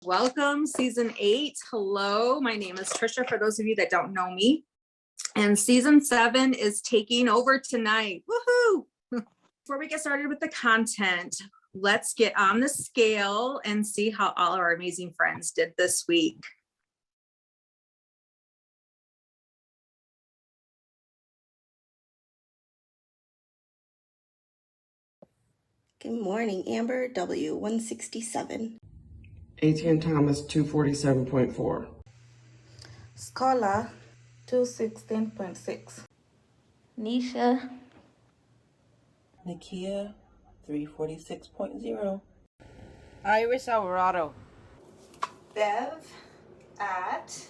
Welcome, season 8. Hello, my name is Trisha, for those of you that don't know me. And season 7 is taking over tonight. Woohoo! Before we get started with the content, let's get on the scale and see how all of our amazing friends did this week. Good morning, Amber W 167. Etienne Thomas 247.4. Scholar 216.6. Nisha. Nakia 346.0. Iris Alvarado. Bev at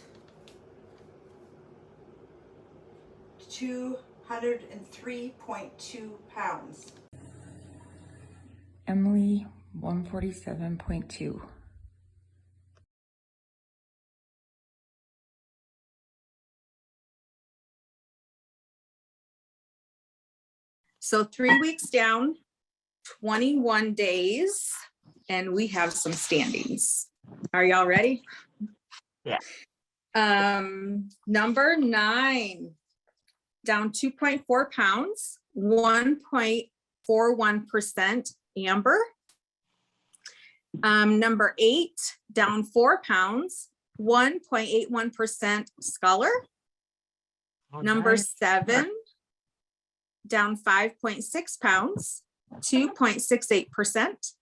203.2 pounds. Emily 147.2. So 3 weeks down, 21 days, and we have some standings. Are y'all ready? Yeah. Number 9, down 2.4 pounds, 1.41% Amber. Number 8, down 4 pounds, 1.81% Scholar. Number 7, down 5.6 pounds, 2.68%.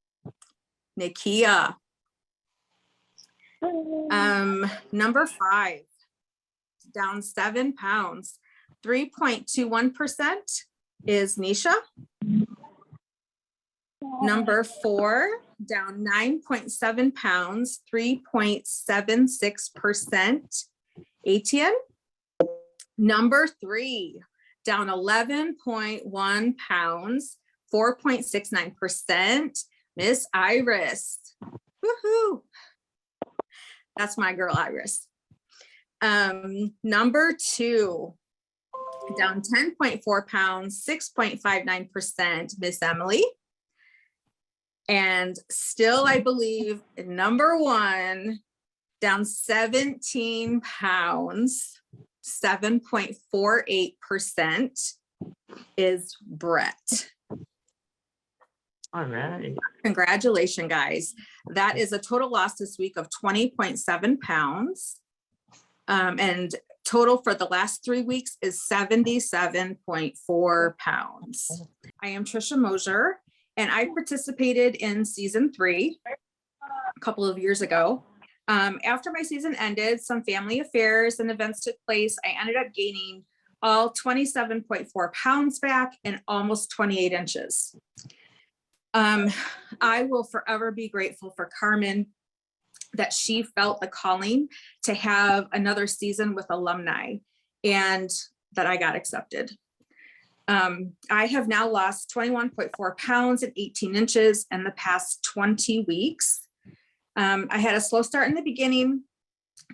Nakia. Number 5, down 7 pounds, 3.21% is Nisha. Number 4, down 9.7 pounds, 3.76%, Etienne. Number 3, down 11.1 pounds, 4.69%, Miss Iris. Woohoo! That's my girl, Iris. Number 2, down 10.4 pounds, 6.59%, Miss Emily. And still, I believe, number 1, down 17 pounds, 7.48% is Brett. All right. Congratulations, guys. That is a total loss this week of 20.7 pounds. And total for the last 3 weeks is 77.4 pounds. I am Trisha Mosier, and I participated in season 3 a couple of years ago. After my season ended, some family affairs and events took place. I ended up gaining all 27.4 pounds back and almost 28 inches. I will forever be grateful for Carmen that she felt the calling to have another season with alumni and that I got accepted. I have now lost 21.4 pounds and 18 inches in the past 20 weeks. I had a slow start in the beginning.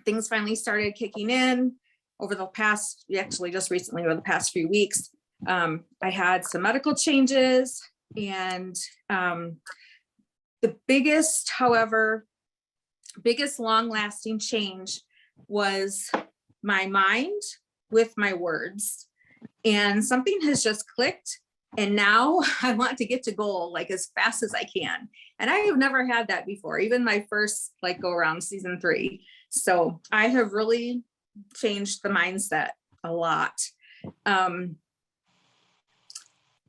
Things finally started kicking in over the past, actually just recently, over the past few weeks. I had some medical changes, and the biggest long-lasting change was my mind with my words. And something has just clicked, and now I want to get to goal like as fast as I can. And I have never had that before, even my first go around season 3. So I have really changed the mindset a lot.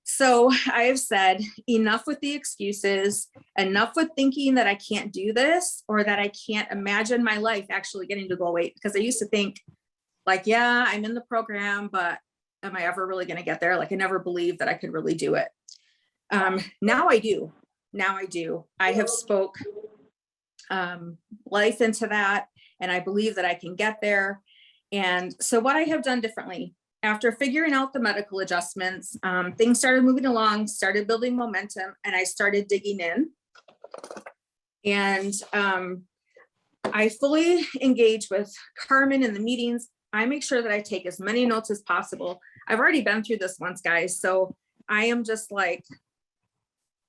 So I have said enough with the excuses, enough with thinking that I can't do this or that I can't imagine my life actually getting to goal weight, because I used to think yeah, I'm in the program, but am I ever really going to get there? I never believed that I could really do it. Now I do. I have spoke life into that, and I believe that I can get there. And so what I have done differently, after figuring out the medical adjustments, things started moving along, started building momentum, and I started digging in. And I fully engage with Carmen in the meetings. I make sure that I take as many notes as possible. I've already been through this once, guys. So I am just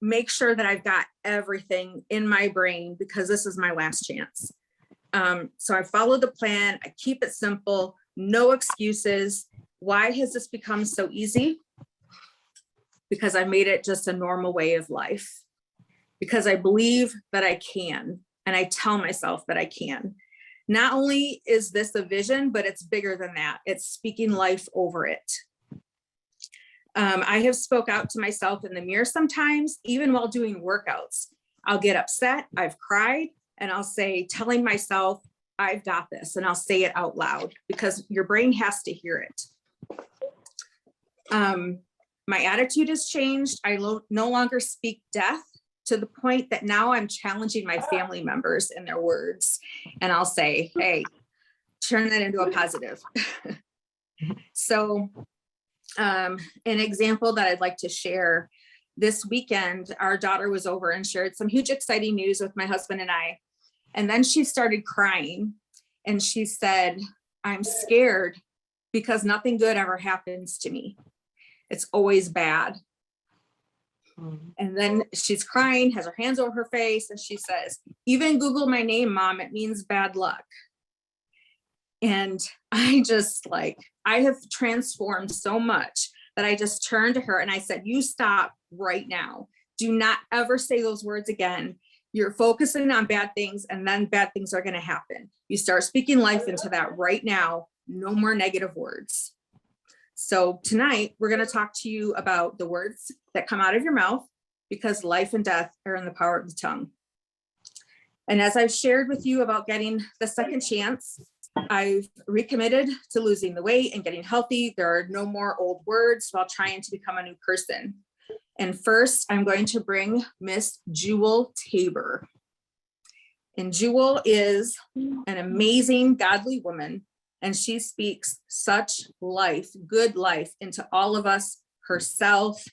make sure that I've got everything in my brain because this is my last chance. So I follow the plan. I keep it simple, no excuses. Why has this become so easy? Because I made it just a normal way of life. Because I believe that I can, and I tell myself that I can. Not only is this a vision, but it's bigger than that. It's speaking life over it. I have spoke out to myself in the mirror sometimes, even while doing workouts. I'll get upset, I've cried, and I'll say, telling myself, I've got this, and I'll say it out loud because your brain has to hear it. My attitude has changed. I no longer speak death to the point that now I'm challenging my family members in their words. And I'll say, hey, turn that into a positive. So an example that I'd like to share, this weekend, our daughter was over and shared some huge exciting news with my husband and I. And then she started crying and she said, I'm scared because nothing good ever happens to me. It's always bad. And then she's crying, has her hands over her face, and she says, even Google my name, Mom, it means bad luck. And I just I have transformed so much that I just turned to her and I said, you stop right now. Do not ever say those words again. You're focusing on bad things and then bad things are going to happen. You start speaking life into that right now. No more negative words. So tonight we're going to talk to you about the words that come out of your mouth because life and death are in the power of the tongue. And as I've shared with you about getting the second chance, I've recommitted to losing the weight and getting healthy. There are no more old words while trying to become a new person. And first, I'm going to bring Miss Jewel Tabor. And Jewel is an amazing, godly woman, and she speaks such life, good life into all of us, herself,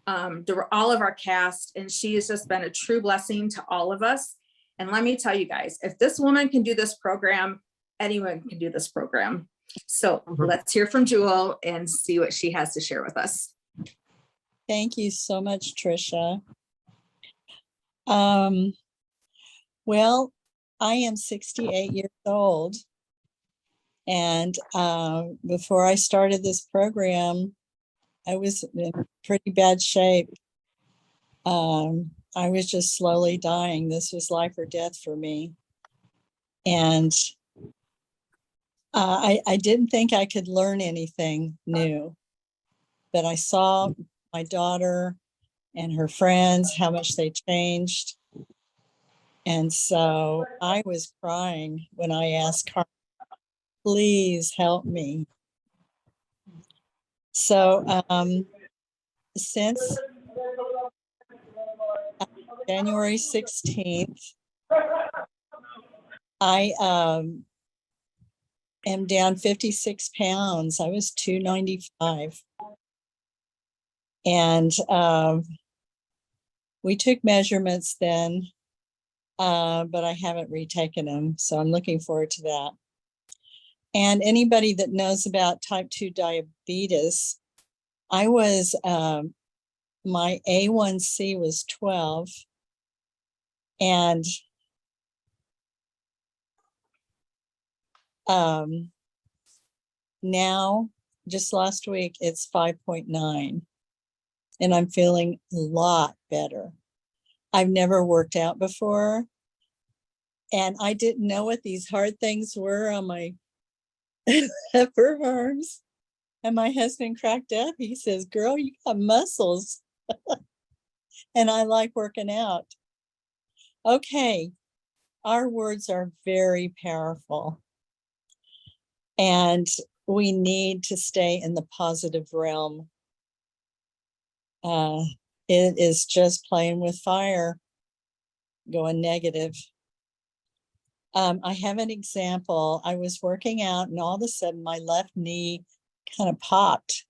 all of our cast, and she has just been a true blessing to all of us. And let me tell you guys, if this woman can do this program, anyone can do this program. So let's hear from Jewel and see what she has to share with us. Thank you so much, Trisha. Well, I am 68 years old. And before I started this program, I was in pretty bad shape. I was just slowly dying. This was life or death for me. And I didn't think I could learn anything new, but I saw my daughter and her friends, how much they changed. And so I was crying when I asked Carmen, please help me. So since January 16th, I am down 56 pounds. I was 295. And we took measurements then, but I haven't retaken them. So I'm looking forward to that. And anybody that knows about type 2 diabetes, I was, my A1C was 12. And now, just last week, it's 5.9. And I'm feeling a lot better. I've never worked out before. And I didn't know what these hard things were on my upper arms. And my husband cracked up. He says, girl, you got muscles. And I like working out. Okay, our words are very powerful. And we need to stay in the positive realm. It is just playing with fire, going negative. I have an example. I was working out and all of a sudden my left knee kind of popped.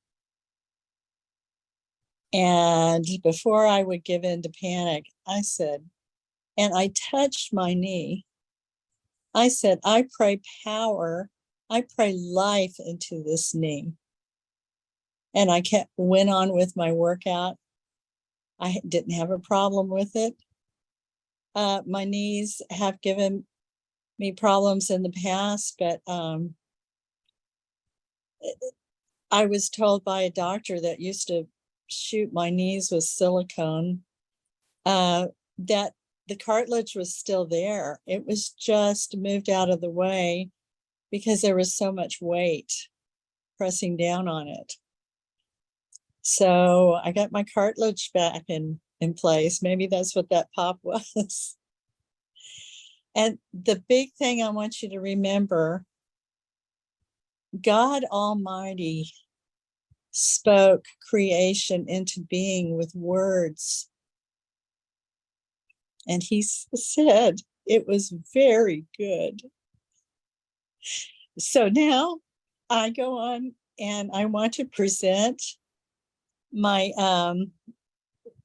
And before I would give in to panic, I said, and I touched my knee. I said, I pray power, I pray life into this knee. And I went on with my workout. I didn't have a problem with it. My knees have given me problems in the past, but I was told by a doctor that used to shoot my knees with silicone that the cartilage was still there. It was just moved out of the way because there was so much weight pressing down on it. So I got my cartilage back in place. Maybe that's what that pop was. And the big thing I want you to remember, God Almighty spoke creation into being with words. And he said it was very good. So now I go on and I want to present my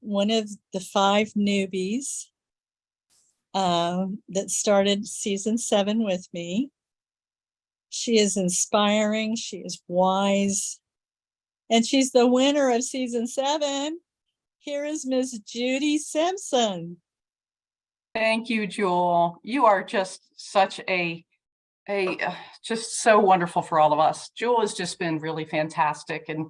one of the 5 newbies that started season 7 with me. She is inspiring, she is wise, and she's the winner of season 7. Here is Miss Judy Simpson. Thank you, Jewel. You are just such just so wonderful for all of us. Jewel has just been really fantastic, and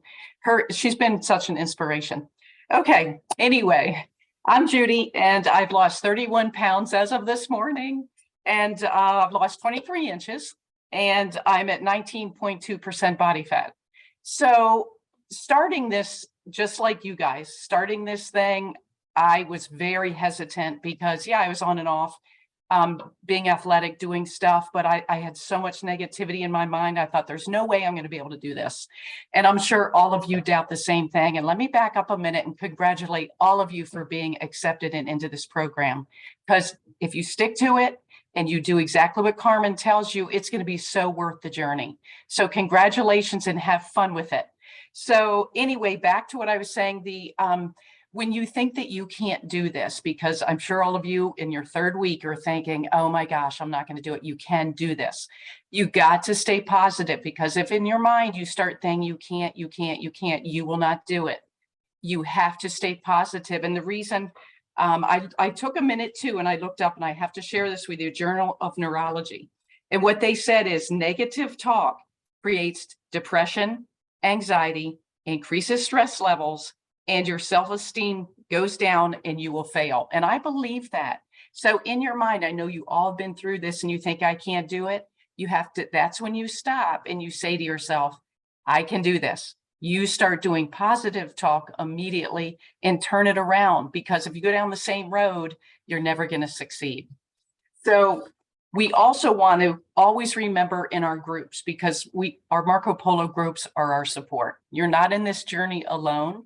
she's been such an inspiration. Okay, anyway, I'm Judy, and I've lost 31 pounds as of this morning, and I've lost 23 inches, and I'm at 19.2% body fat. So starting this, just like you guys, starting this thing, I was very hesitant because, yeah, I was on and off, being athletic, doing stuff, but I had so much negativity in my mind. I thought there's no way I'm going to be able to do this. And I'm sure all of you doubt the same thing. And let me back up a minute and congratulate all of you for being accepted and into this program. Because if you stick to it and you do exactly what Carmen tells you, it's going to be so worth the journey. So congratulations and have fun with it. So anyway, back to what I was saying, when you think that you can't do this, because I'm sure all of you in your 3rd week are thinking, oh my gosh, I'm not going to do it. You can do this. You got to stay positive, because if in your mind you start thinking you can't, you will not do it. You have to stay positive. And the reason I took a minute too, and I looked up, and I have to share this with you, Journal of Neurology. And what they said is negative talk creates depression, anxiety, increases stress levels, and your self-esteem goes down and you will fail. And I believe that. So in your mind, I know you all have been through this and you think I can't do it. You have to, that's when you stop and you say to yourself, I can do this. You start doing positive talk immediately and turn it around, because if you go down the same road, you're never going to succeed. So we also want to always remember in our groups, because our Marco Polo groups are our support. You're not in this journey alone.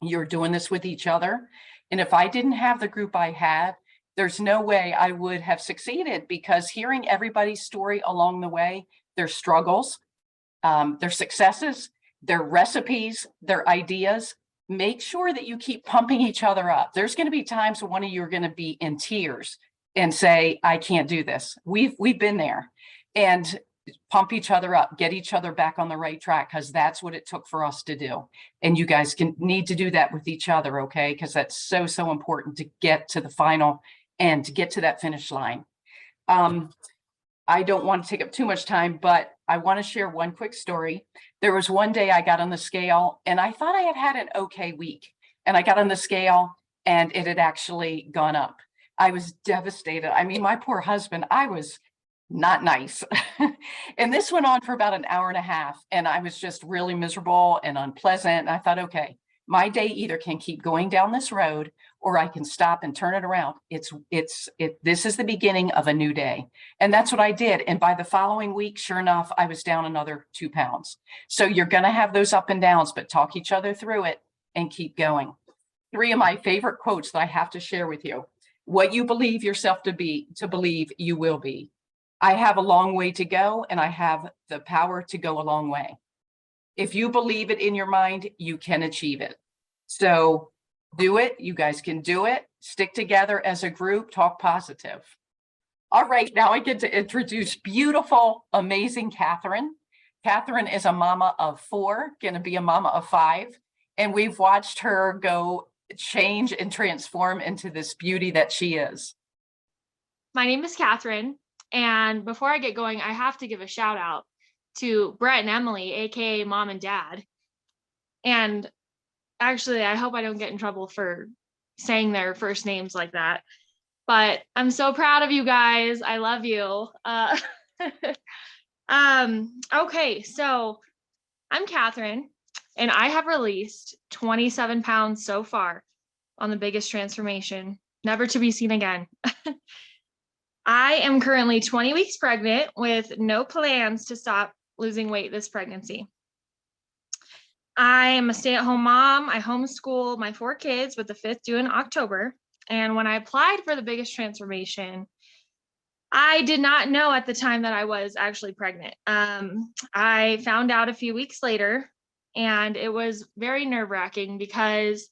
You're doing this with each other. And if I didn't have the group I had, there's no way I would have succeeded, because hearing everybody's story along the way, their struggles, their successes, their recipes, their ideas, make sure that you keep pumping each other up. There's going to be times when one of you are going to be in tears and say, I can't do this. We've been there. And pump each other up, get each other back on the right track, because that's what it took for us to do. And you guys need to do that with each other, okay? Because that's so, so important to get to the final and to get to that finish line. I don't want to take up too much time, but I want to share one quick story. There was one day I got on the scale and I thought I had an okay week. And I got on the scale and it had actually gone up. I was devastated. I mean, my poor husband, I was not nice. And this went on for about an hour and a half. And I was just really miserable and unpleasant. And I thought, okay, my day either can keep going down this road or I can stop and turn it around. This is the beginning of a new day. And that's what I did. And by the following week, sure enough, I was down another 2 pounds. So you're going to have those up and downs, but talk each other through it and keep going. 3 of my favorite quotes that I have to share with you. What you believe yourself to believe you will be. I have a long way to go, and I have the power to go a long way. If you believe it in your mind, you can achieve it. So do it. You guys can do it. Stick together as a group. Talk positive. All right, now I get to introduce beautiful, amazing Catherine. Catherine is a mama of 4, going to be a mama of 5. And we've watched her go change and transform into this beauty that she is? My name is Catherine, and before I get going, I have to give a shout out to Brett and Emily, aka Mom and Dad. And actually, I hope I don't get in trouble for saying their first names like that, but I'm so proud of you guys. I love you. Okay, so I'm Catherine, and I have released 27 pounds so far on the biggest transformation, never to be seen again. I am currently 20 weeks pregnant with no plans to stop losing weight this pregnancy. I am a stay-at-home mom. I homeschool my 4 kids with the 5th due in October. And when I applied for the biggest transformation, I did not know at the time that I was actually pregnant. I found out a few weeks later, and it was very nerve-wracking because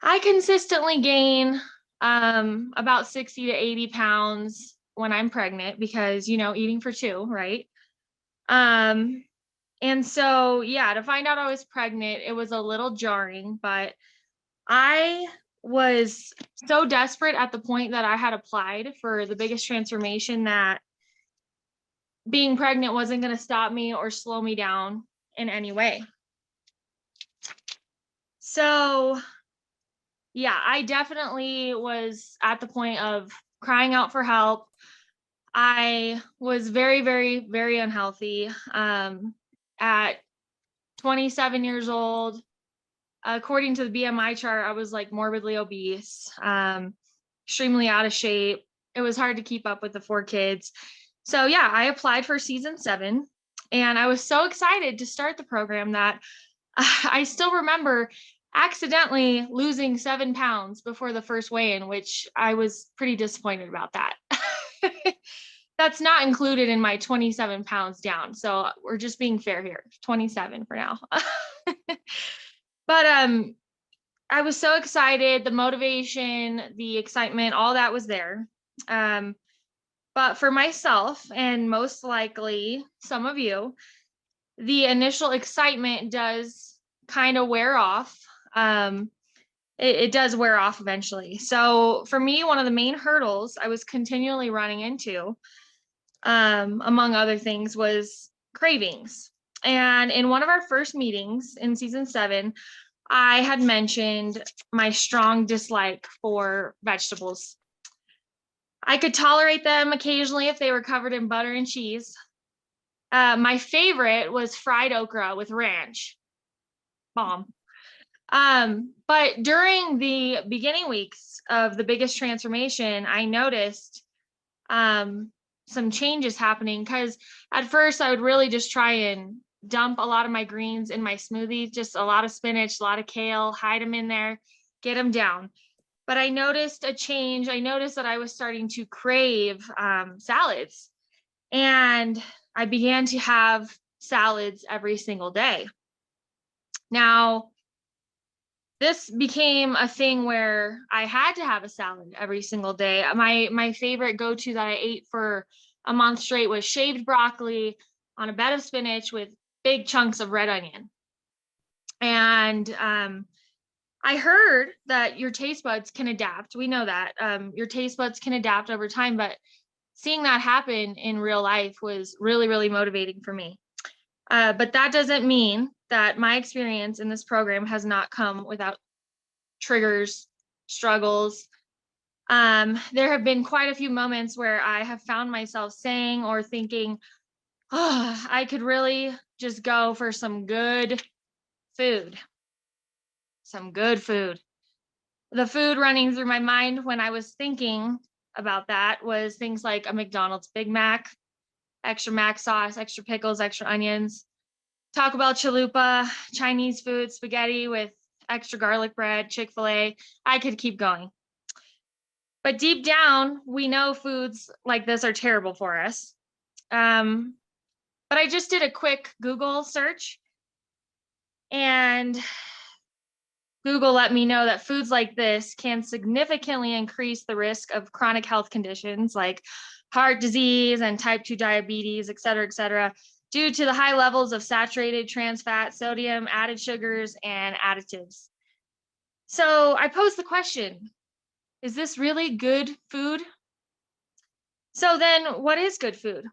I consistently gain about 60 to 80 pounds when I'm pregnant because, you know, eating for 2, right? And so, yeah, to find out I was pregnant, it was a little jarring, but I was so desperate at the point that I had applied for the biggest transformation that being pregnant wasn't going to stop me or slow me down in any way. So, yeah, I definitely was at the point of crying out for help. I was very, very, very unhealthy. At 27 years old, according to the BMI chart, I was like morbidly obese, extremely out of shape. It was hard to keep up with the 4 kids. So yeah, I applied for season 7, and I was so excited to start the program that I still remember accidentally losing 7 pounds before the first weigh-in, which I was pretty disappointed about that. That's not included in my 27 pounds down. So we're just being fair here, 27 for now. But I was so excited, the motivation, the excitement, all that was there. But for myself, and most likely some of you, the initial excitement does kind of wear off. It does wear off eventually. So for me, one of the main hurdles I was continually running into, among other things, was cravings. And in one of our first meetings in season 7, I had mentioned my strong dislike for vegetables. I could tolerate them occasionally if they were covered in butter and cheese. My favorite was fried okra with ranch. Bomb. But during the beginning weeks of the biggest transformation, I noticed some changes happening, because at first I would really just try and dump a lot of my greens in my smoothies, just a lot of spinach, a lot of kale, hide them in there, get them down. But I noticed a change. I noticed that I was starting to crave salads, and I began to have salads every single day. Now, this became a thing where I had to have a salad every single day. My favorite go-to that I ate for a month straight was shaved broccoli on a bed of spinach with big chunks of red onion. And I heard that your taste buds can adapt. We know that your taste buds can adapt over time, but seeing that happen in real life was really, really motivating for me. But that doesn't mean that my experience in this program has not come without triggers, struggles. There have been quite a few moments where I have found myself saying or thinking, oh, I could really just go for some good food. Some good food. The food running through my mind when I was thinking about that was things like a McDonald's Big Mac, extra mac sauce, extra pickles, extra onions, Taco Bell chalupa, Chinese food, spaghetti with extra garlic bread, Chick-fil-A. I could keep going. But deep down, we know foods like this are terrible for us. But I just did a quick Google search, and Google let me know that foods like this can significantly increase the risk of chronic health conditions like heart disease and type 2 diabetes, et cetera, due to the high levels of saturated trans fat, sodium, added sugars, and additives. So I posed the question, is this really good food? So then what is good food?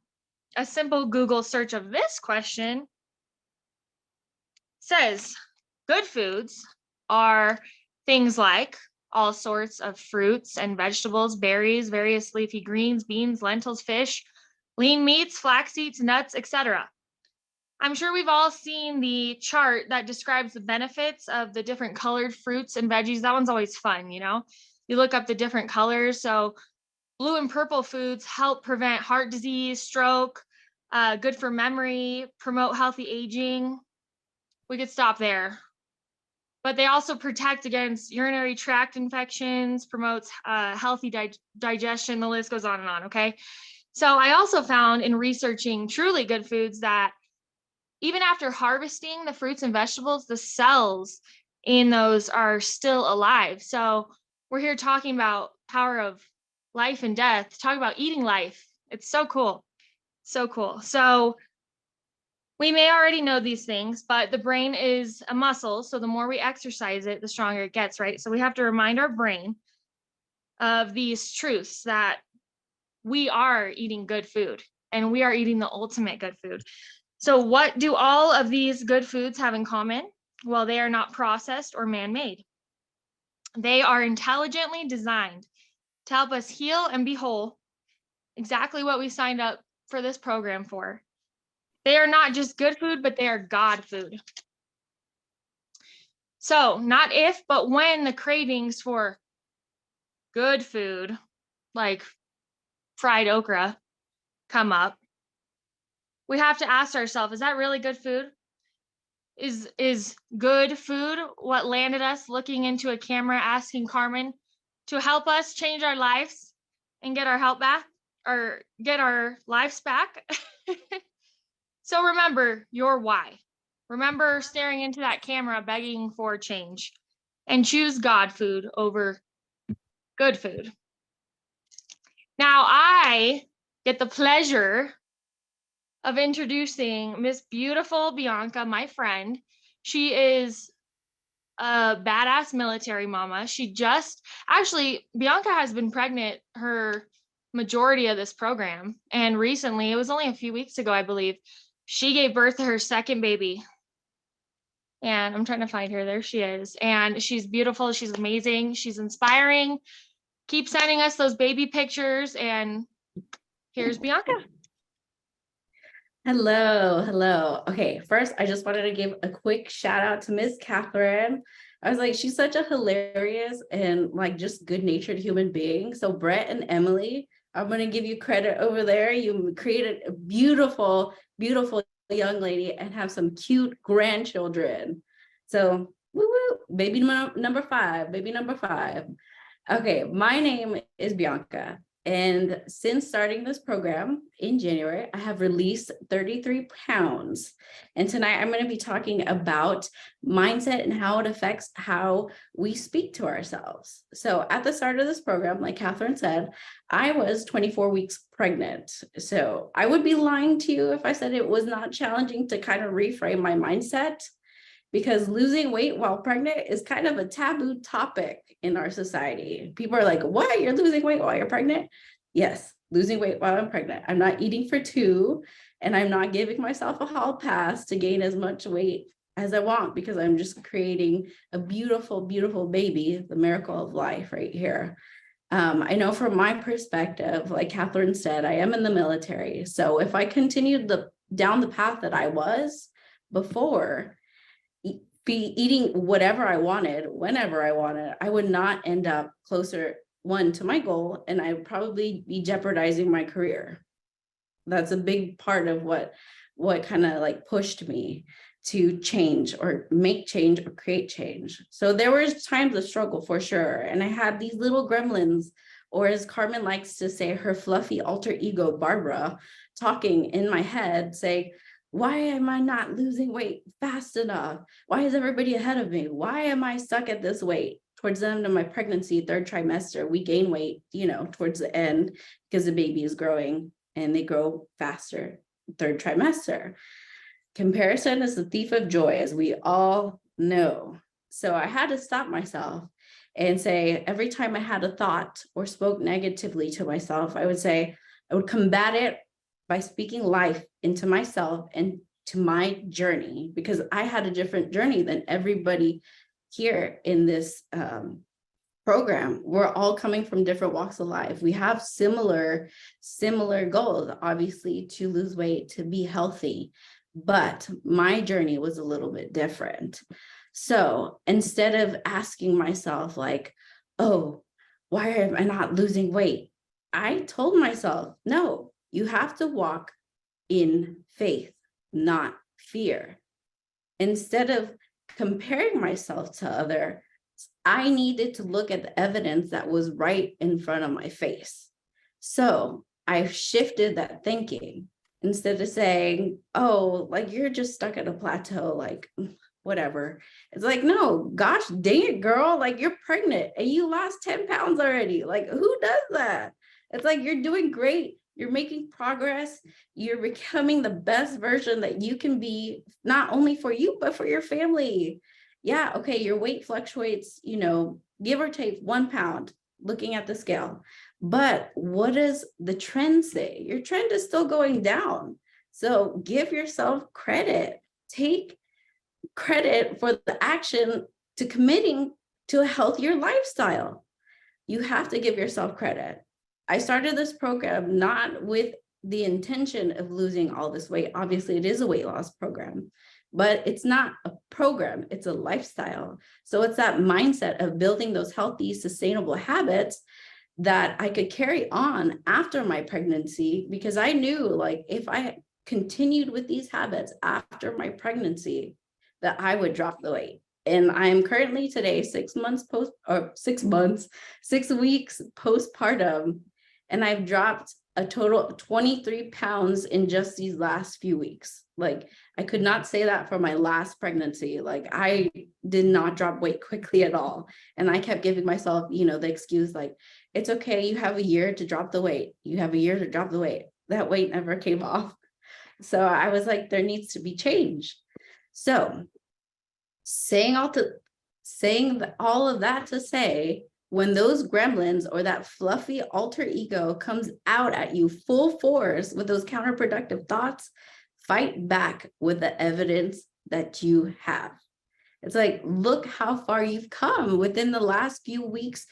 A simple Google search of this question says good foods are things like all sorts of fruits and vegetables, berries, various leafy greens, beans, lentils, fish, lean meats, flax seeds, nuts, etc. I'm sure we've all seen the chart that describes the benefits of the different colored fruits and veggies. That one's always fun, you know? You look up the different colors. So blue and purple foods help prevent heart disease, stroke, good for memory, promote healthy aging. We could stop there. But they also protect against urinary tract infections, promotes healthy digestion. The list goes on and on, okay? So I also found in researching truly good foods that even after harvesting the fruits and vegetables, the cells in those are still alive. So we're here talking about power of life and death, talk about eating life. It's so cool. So cool. So we may already know these things, but the brain is a muscle. So the more we exercise it, the stronger it gets, right? So we have to remind our brain of these truths that we are eating good food and we are eating the ultimate good food. So what do all of these good foods have in common? Well, they are not processed or man-made. They are intelligently designed to help us heal and be whole, exactly what we signed up for this program for. They are not just good food, but they are God food. So not if, but when the cravings for good food, like fried okra, come up, we have to ask ourselves, is that really good food? Is good food what landed us looking into a camera asking Carmen to help us change our lives and get our help back or get our lives back? So remember your why. Remember staring into that camera begging for change and choose God food over good food. Now I get the pleasure of introducing Miss Beautiful Bianca, my friend. She is a badass military mama. Bianca has been pregnant her majority of this program. And recently, it was only a few weeks ago, I believe, she gave birth to her second baby. And I'm trying to find her. There she is. And she's beautiful. She's amazing. She's inspiring. Keep sending us those baby pictures. And here's Bianca. Hello. Okay, first, I just wanted to give a quick shout out to Miss Catherine. I was like, she's such a hilarious and like just good-natured human being. So Brett and Emily, I'm going to give you credit over there. You created a beautiful, beautiful young lady and have some cute grandchildren. So woo woo, baby number five. Okay, my name is Bianca. And since starting this program in January, I have released 33 pounds. And tonight I'm going to be talking about mindset and how it affects how we speak to ourselves. So at the start of this program, like Catherine said, I was 24 weeks pregnant. So I would be lying to you if I said it was not challenging to kind of reframe my mindset, because losing weight while pregnant is kind of a taboo topic in our society. People are like, what? You're losing weight while you're pregnant? Yes, losing weight while I'm pregnant. I'm not eating for two, and I'm not giving myself a hall pass to gain as much weight as I want, because I'm just creating a beautiful, beautiful baby, the miracle of life right here. I know from my perspective, like Catherine said, I am in the military. So if I continued down the path that I was before, be eating whatever I wanted, whenever I wanted, I would not end up closer, one, to my goal, and I would probably be jeopardizing my career. That's a big part of what kind of like pushed me to change or make change or create change. So there was times of struggle for sure. And I had these little gremlins, or as Carmen likes to say, her fluffy alter ego, Barbara, talking in my head, saying, why am I not losing weight fast enough? Why is everybody ahead of me? Why am I stuck at this weight? Towards the end of my pregnancy, third trimester, we gain weight, towards the end, because the baby is growing and they grow faster third trimester. Comparison is the thief of joy, as we all know. So I had to stop myself and say, every time I had a thought or spoke negatively to myself, I would combat it by speaking life into myself and to my journey, because I had a different journey than everybody here in this program. We're all coming from different walks of life. We have similar goals, obviously, to lose weight, to be healthy, but my journey was a little bit different. So instead of asking myself like, oh, why am I not losing weight? I told myself, no, you have to walk in faith, not fear. Instead of comparing myself to others, I needed to look at the evidence that was right in front of my face. So I shifted that thinking. Instead of saying, oh, like you're just stuck at a plateau, like whatever. It's like, no, gosh, dang it, girl, like you're pregnant and you lost 10 pounds already. Like, who does that? It's like, you're doing great. You're making progress. You're becoming the best version that you can be, not only for you, but for your family. Yeah, okay, your weight fluctuates, give or take 1 pound looking at the scale. But what does the trend say? Your trend is still going down. So give yourself credit. Take credit for the action to committing to a healthier lifestyle. You have to give yourself credit. I started this program not with the intention of losing all this weight. Obviously, it is a weight loss program, but it's not a program, it's a lifestyle. So it's that mindset of building those healthy, sustainable habits that I could carry on after my pregnancy, because I knew, like, if I continued with these habits after my pregnancy, that I would drop the weight. And I am currently today 6 weeks postpartum, and I've dropped a total of 23 pounds in just these last few weeks. Like, I could not say that for my last pregnancy. Like, I did not drop weight quickly at all. And I kept giving myself, the excuse, like, it's okay, you have a year to drop the weight. You have a year to drop the weight. That weight never came off. So I was like, there needs to be change. So saying all of that to say, when those gremlins or that fluffy alter ego comes out at you full force with those counterproductive thoughts, fight back with the evidence that you have. It's like, look how far you've come within the last few weeks,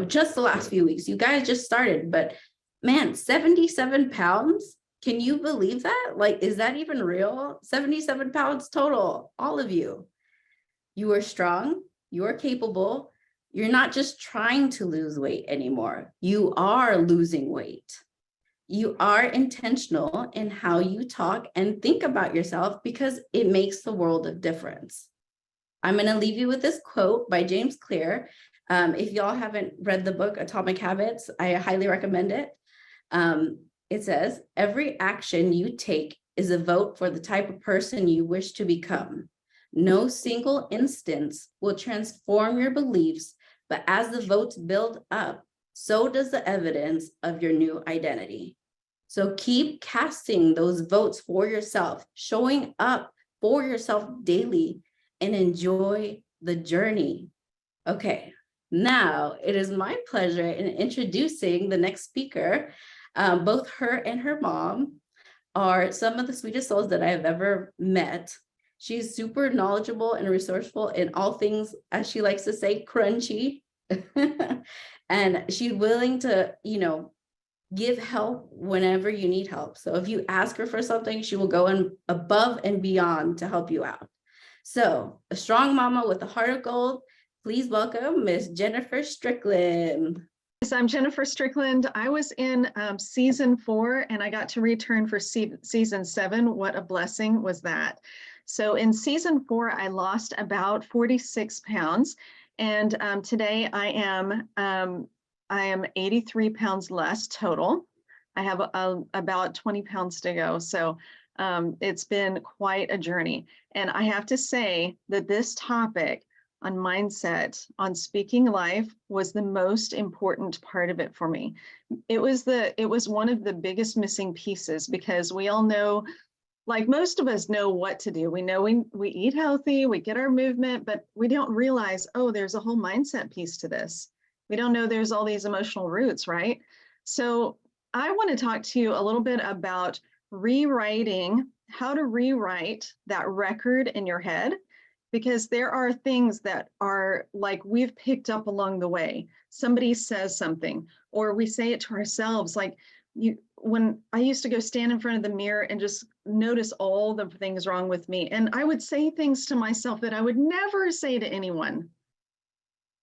just the last few weeks. You guys just started, but man, 77 pounds. Can you believe that? Like, is that even real? 77 pounds total, all of you. You are strong, you are capable. You're not just trying to lose weight anymore. You are losing weight. You are intentional in how you talk and think about yourself, because it makes the world of difference. I'm going to leave you with this quote by James Clear. If y'all haven't read the book Atomic Habits, I highly recommend it. It says, every action you take is a vote for the type of person you wish to become. No single instance will transform your beliefs, but as the votes build up, so does the evidence of your new identity. So keep casting those votes for yourself, showing up for yourself daily, and enjoy the journey. Okay, now it is my pleasure in introducing the next speaker. Both her and her mom are some of the sweetest souls that I have ever met. She's super knowledgeable and resourceful in all things, as she likes to say, crunchy. And she's willing to, give help whenever you need help. So if you ask her for something, she will go above and beyond to help you out. So, a strong mama with a heart of gold, please welcome Miss Jennifer Strickland. Yes, I'm Jennifer Strickland. I was in season 4 and I got to return for season 7. What a blessing was that. So in season 4, I lost about 46 pounds. And today I am 83 pounds less total. I have about 20 pounds to go. So it's been quite a journey. And I have to say that this topic on mindset, on speaking life, was the most important part of it for me. It was one of the biggest missing pieces, because we all know Like most of us know what to do. We know we eat healthy, we get our movement, but we don't realize, oh, there's a whole mindset piece to this. We don't know there's all these emotional roots, right? So I want to talk to you a little bit about rewriting, how to rewrite that record in your head, because there are things that are like we've picked up along the way. Somebody says something, or we say it to ourselves. Like when I used to go stand in front of the mirror and just notice all the things wrong with me, and I would say things to myself that I would never say to anyone.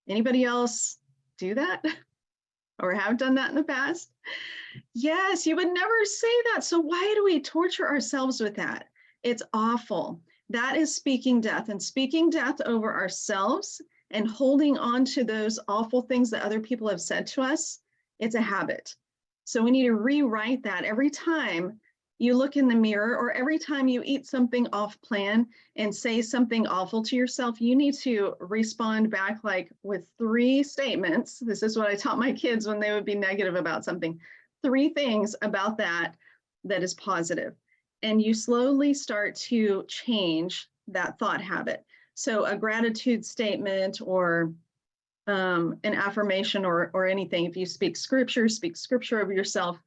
Anybody else do that or have done that in the past? Yes, you would never say that. So why do we torture ourselves with that? It's awful. That is speaking death, and speaking death over ourselves and holding on to those awful things that other people have said to us. It's a habit. So we need to rewrite that every time you look in the mirror, or every time you eat something off plan and say something awful to yourself. You need to respond back like with 3 statements. This is what I taught my kids when they would be negative about something. 3 things about that is positive. And you slowly start to change that thought habit. So a gratitude statement, or an affirmation, or anything. If you speak scripture over yourself,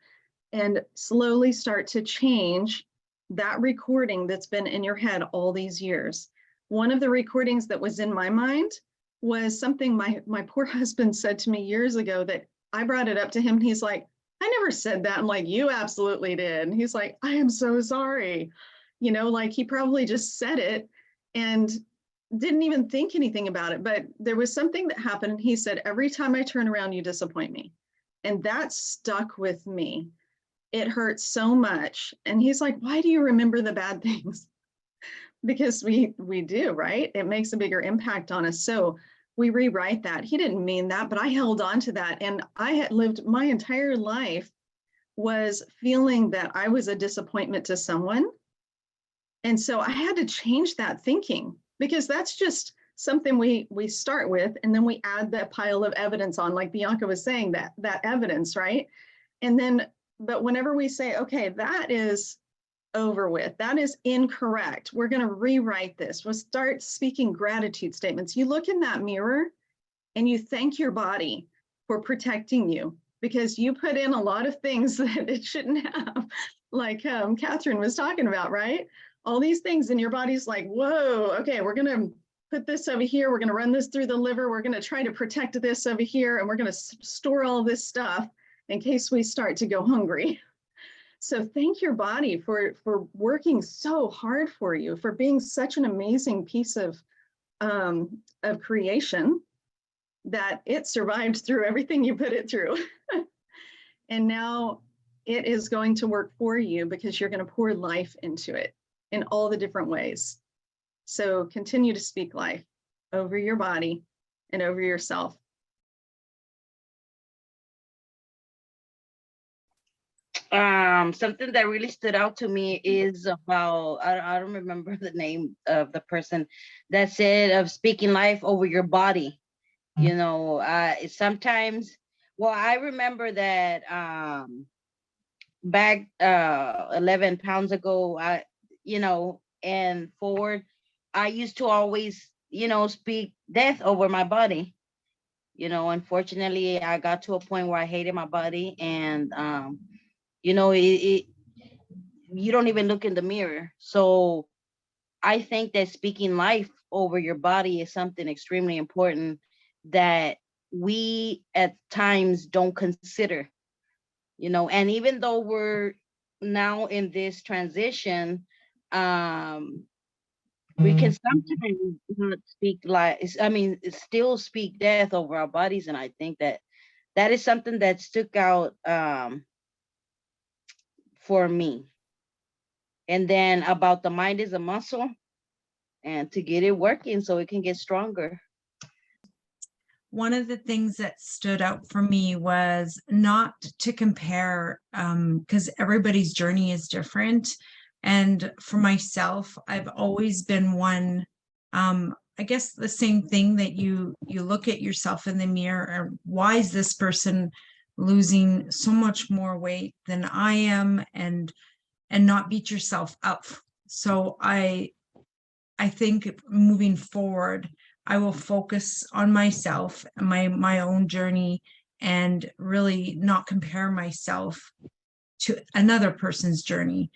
and slowly start to change that recording that's been in your head all these years. One of the recordings that was in my mind was something my poor husband said to me years ago, that I brought it up to him, and he's like, I never said that. I'm like, you absolutely did. And he's like, I am so sorry. You know, like he probably just said it and didn't even think anything about it. But there was something that happened, and he said, every time I turn around, you disappoint me. And that stuck with me. It hurts so much. And he's like, why do you remember the bad things? Because we do, right? It makes a bigger impact on us. So we rewrite that. He didn't mean that, but I held on to that. And I had lived my entire life was feeling that I was a disappointment to someone. And so I had to change that thinking, because that's just something we start with, and then we add that pile of evidence on, like Bianca was saying, that evidence, right? And then, but whenever we say, okay, that is over with, that is incorrect, we're going to rewrite this. We'll start speaking gratitude statements. You look in that mirror and you thank your body for protecting you, because you put in a lot of things that it shouldn't have, like Catherine was talking about, right? All these things, and your body's like, whoa, okay, we're going to put this over here. We're going to run this through the liver. We're going to try to protect this over here, and we're going to store all this stuff in case we start to go hungry. So thank your body for working so hard for you, for being such an amazing piece of creation, that it survived through everything you put it through. And now it is going to work for you, because you're going to pour life into it in all the different ways. So continue to speak life over your body and over yourself. Something that really stood out to me is about, I don't remember the name of the person that said of speaking life over your body. You know, sometimes, well, I remember that back 11 pounds ago, and forward, I used to always, speak death over my body. Unfortunately, I got to a point where I hated my body, and you don't even look in the mirror. So I think that speaking life over your body is something extremely important that we at times don't consider, and even though we're now in this transition, we can sometimes not speak still speak death over our bodies. And I think that is something that stuck out for me. And then about the mind is a muscle, and to get it working so it can get stronger. One of the things that stood out for me was not to compare, because everybody's journey is different. And for myself, I've always been one, I guess the same thing, that you look at yourself in the mirror, and why is this person losing so much more weight than I am, and not beat yourself up So I think moving forward, I will focus on myself and my own journey and really not compare myself to another person's journey.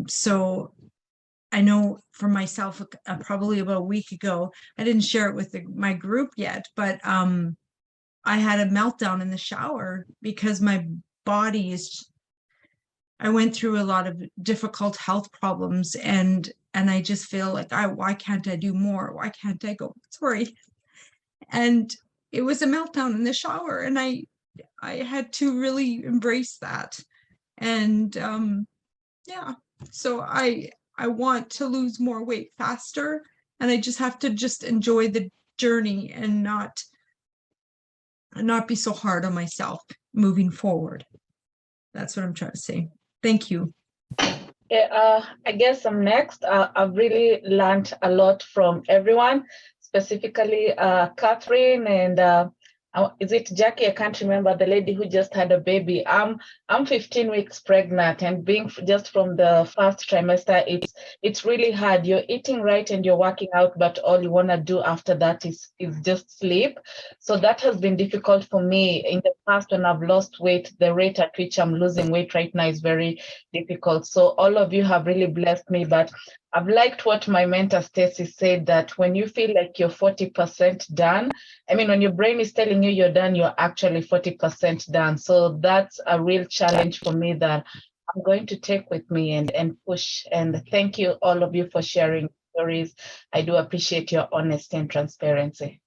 So I know for myself, probably about a week ago, I didn't share it with my group yet, but I had a meltdown in the shower because my body is, I went through a lot of difficult health problems, and I just feel like, why can't I do more? Why can't I go? Sorry. And it was a meltdown in the shower, and I had to really embrace that. And yeah, so I want to lose more weight faster, and I just have to just enjoy the journey and not be so hard on myself moving forward. That's what I'm trying to say. Thank you. Yeah, I guess I'm next. I've really learned a lot from everyone, specifically Catherine and is it Jackie? I can't remember, the lady who just had a baby. I'm 15 weeks pregnant, and being just from the first trimester, it's really hard. You're eating right and you're working out, but all you want to do after that is just sleep. So that has been difficult for me. In the past, when I've lost weight, the rate at which I'm losing weight right now is very difficult. So all of you have really blessed me, but I've liked what my mentor Stacy said, that when you feel like you're 40% done, I mean, when your brain is telling you you're done, you're actually 40% done. So that's a real challenge for me that I'm going to take with me and push. And thank you, all of you, for sharing stories. I do appreciate your honesty and transparency.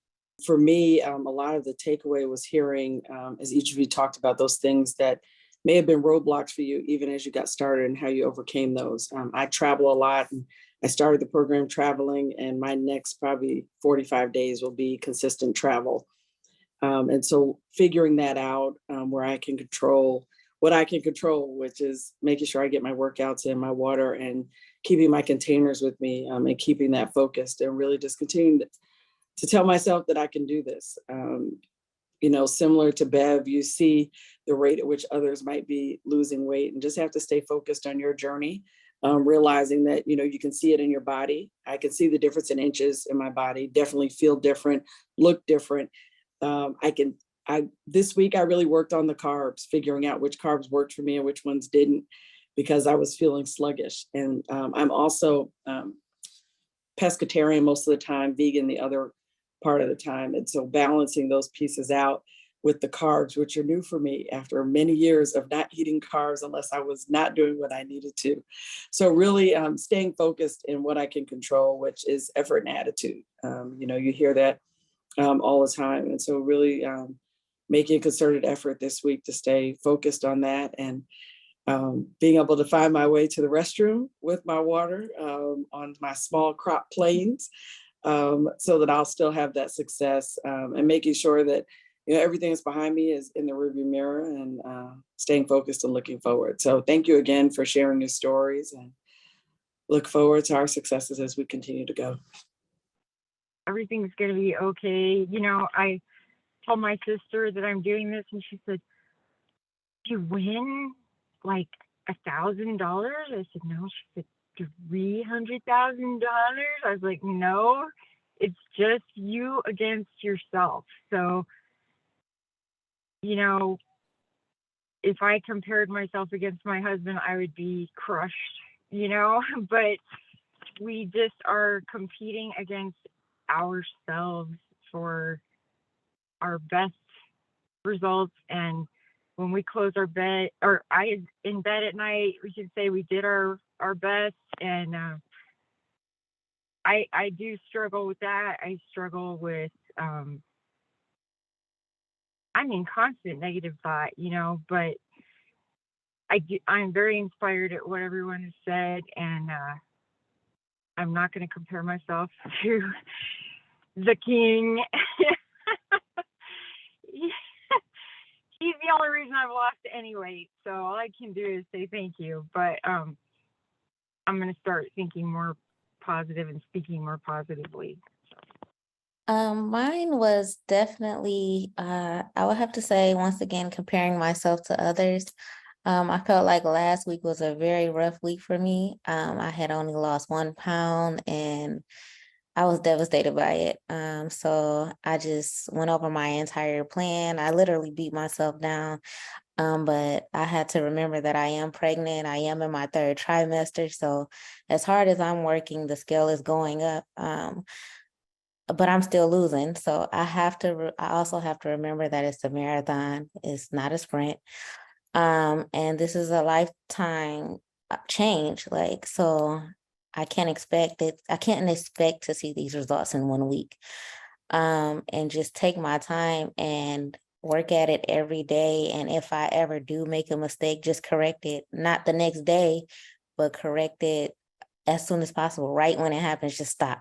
For me, a lot of the takeaway was hearing, as each of you talked about those things that may have been roadblocks for you, even as you got started, and how you overcame those. I travel a lot, and I started the program traveling, and my next probably 45 days will be consistent travel. And so figuring that out, where I can control what I can control, which is making sure I get my workouts in, my water, and keeping my containers with me, and keeping that focused, and really just continuing to tell myself that I can do this. You know, similar to Bev, you see the rate at which others might be losing weight, and just have to stay focused on your journey, realizing that, you know, you can see it in your body. I can see the difference in inches in my body, definitely feel different, look different. This week I really worked on the carbs, figuring out which carbs worked for me and which ones didn't, because I was feeling sluggish. And I'm also pescatarian most of the time, vegan the other part of the time. And so balancing those pieces out with the carbs, which are new for me after many years of not eating carbs unless I was not doing what I needed to. So really staying focused in what I can control, which is effort and attitude. You know, you hear that all the time. And so really making a concerted effort this week to stay focused on that, and being able to find my way to the restroom with my water on my small crop planes, so that I'll still have that success, and making sure that, you know, everything that's behind me is in the rearview mirror, and staying focused and looking forward. So thank you again for sharing your stories, and look forward to our successes as we continue to go. Everything's going to be okay. You know, I told my sister that I'm doing this, and she said, "Do you win like $1,000?" I said, "No." She said, $300,000? I was like, "No, it's just you against yourself." So, you know, if I compared myself against my husband, I would be crushed, you know, but we just are competing against ourselves for our best results. And when we close our bed, or I in bed at night, we should say we did our best. And I do struggle with that. I struggle with constant negative thought, you know, but I'm very inspired at what everyone has said, and I'm not going to compare myself to the king. He's the only reason I've lost any weight, so all I can do is say thank you. But I'm going to start thinking more positive and speaking more positively. Mine was definitely, I would have to say, once again, comparing myself to others. I felt like last week was a very rough week for me. I had only lost 1 pound and I was devastated by it. So I just went over my entire plan. I literally beat myself down. But I had to remember that I am pregnant. I am in my 3rd trimester. So as hard as I'm working, the scale is going up. But I'm still losing. So I also have to remember that it's a marathon. It's not a sprint. And this is a lifetime change. Like, so I can't expect to see these results in 1 week. And just take my time and work at it every day. And if I ever do make a mistake, just correct it, not the next day, but correct it as soon as possible. Right when it happens, just stop.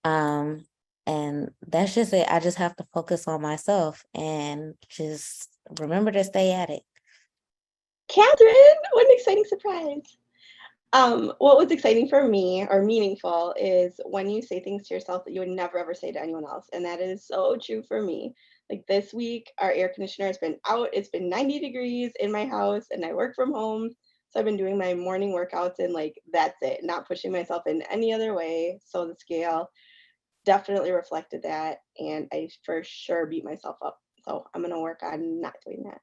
And that's just it. I just have to focus on myself and just remember to stay at it. Catherine, what an exciting surprise. What was exciting for me or meaningful is when you say things to yourself that you would never ever say to anyone else. And that is so true for me. Like this week, our air conditioner has been out. It's been 90 degrees in my house and I work from home. So I've been doing my morning workouts and like, that's it, not pushing myself in any other way. So the scale definitely reflected that. And I for sure beat myself up. So I'm going to work on not doing that.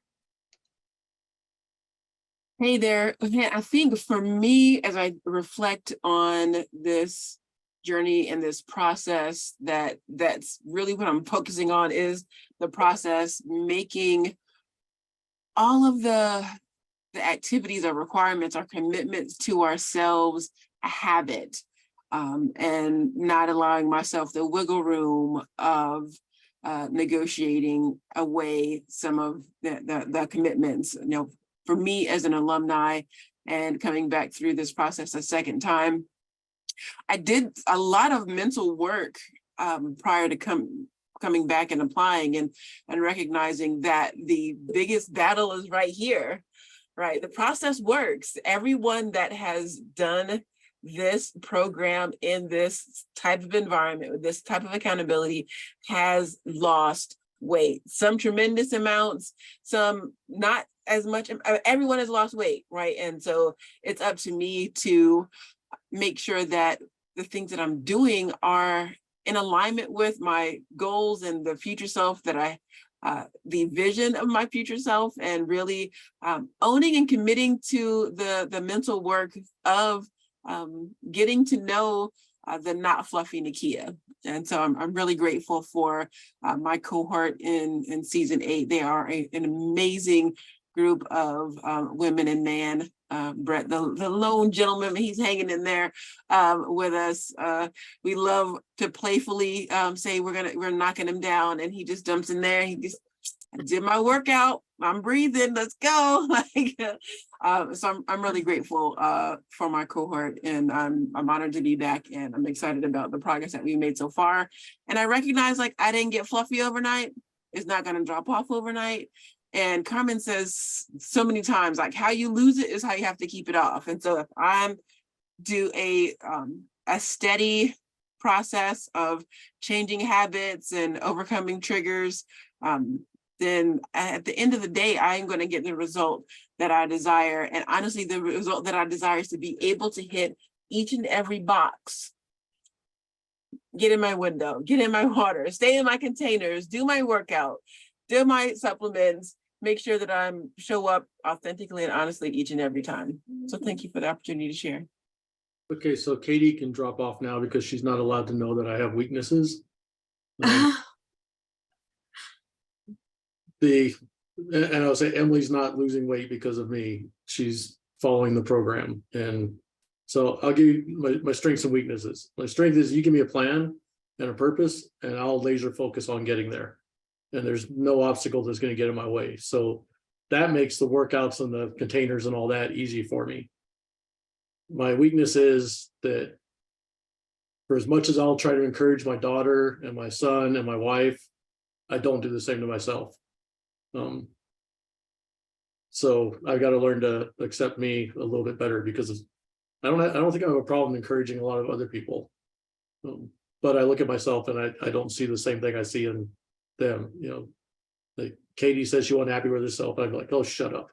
Hey there. Okay, I think for me, as I reflect on this journey and this process, that's really what I'm focusing on is the process, making all of the activities or requirements or commitments to ourselves a habit, and not allowing myself the wiggle room of negotiating away some of the commitments. You know, for me as an alumni and coming back through this process a second time, I did a lot of mental work prior to coming back and applying and recognizing that the biggest battle is right here, right? The process works. Everyone that has done this program in this type of environment, with this type of accountability, has lost weight. Some tremendous amounts, some not as much. Everyone has lost weight, right? And so it's up to me to make sure that the things that I'm doing are in alignment with my goals and the future self that the vision of my future self, and really owning and committing to the mental work of getting to know the not fluffy Nakia. And so I'm really grateful for my cohort in season 8. They are an amazing group of women and man. Brett, the lone gentleman, he's hanging in there with us. We love to playfully say we're knocking him down, and he just jumps in there. He just, I did my workout. I'm breathing. Let's go. So I'm really grateful for my cohort, and I'm honored to be back, and I'm excited about the progress that we made so far. And I recognize, like, I didn't get fluffy overnight. It's not going to drop off overnight. And Carmen says so many times, like, how you lose it is how you have to keep it off. And so if I'm do a steady process of changing habits and overcoming triggers, then at the end of the day, I am going to get the result that I desire. And honestly, the result that I desire is to be able to hit each and every box. Get in my window, get in my water, stay in my containers, do my workout, do my supplements, make sure that I'm show up authentically and honestly each and every time. So thank you for the opportunity to share. Okay, so Katie can drop off now because she's not allowed to know that I have weaknesses. And I'll say Emily's not losing weight because of me. She's following the program. And so I'll give you my strengths and weaknesses. My strength is you give me a plan and a purpose, and I'll laser focus on getting there. And there's no obstacle that's going to get in my way. So that makes the workouts and the containers and all that easy for me. My weakness is that for as much as I'll try to encourage my daughter and my son and my wife, I don't do the same to myself. So I've got to learn to accept me a little bit better, because I don't think I have a problem encouraging a lot of other people. But I look at myself and I don't see the same thing I see in them. You know, like Katie says she wasn't happy with herself. I'm like, oh, shut up.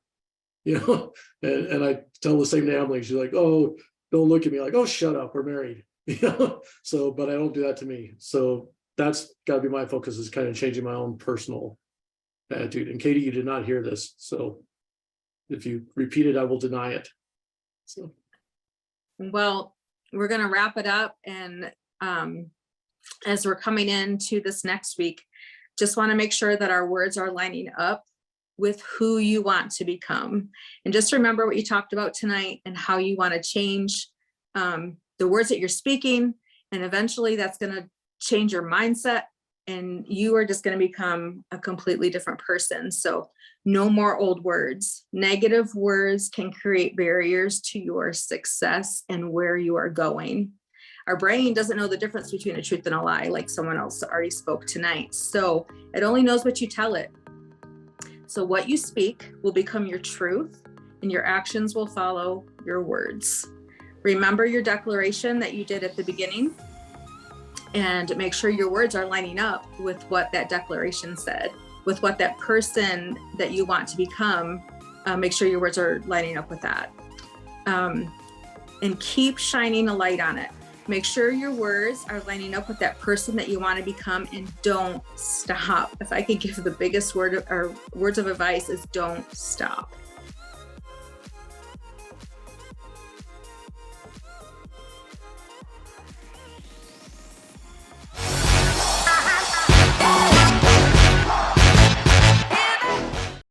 you know, and I tell the same to Emily, she's like, oh, don't look at me like, oh, shut up, we're married. You know, so, but I don't do that to me. So that's gotta be my focus, is kind of changing my own personal attitude. And Katie, you did not hear this. So if you repeat it, I will deny it. So. Well, we're going to wrap it up. And as we're coming into this next week, just want to make sure that our words are lining up with who you want to become. And just remember what you talked about tonight and how you want to change the words that you're speaking. And eventually that's going to change your mindset, and you are just going to become a completely different person. So no more old words. Negative words can create barriers to your success and where you are going. Our brain doesn't know the difference between a truth and a lie, like someone else already spoke tonight. So it only knows what you tell it. So what you speak will become your truth, and your actions will follow your words. Remember your declaration that you did at the beginning, and make sure your words are lining up with what that declaration said, with what that person that you want to become. Make sure your words are lining up with that. And keep shining a light on it. Make sure your words are lining up with that person that you want to become, and don't stop. If I could give the biggest word or words of advice, is don't stop.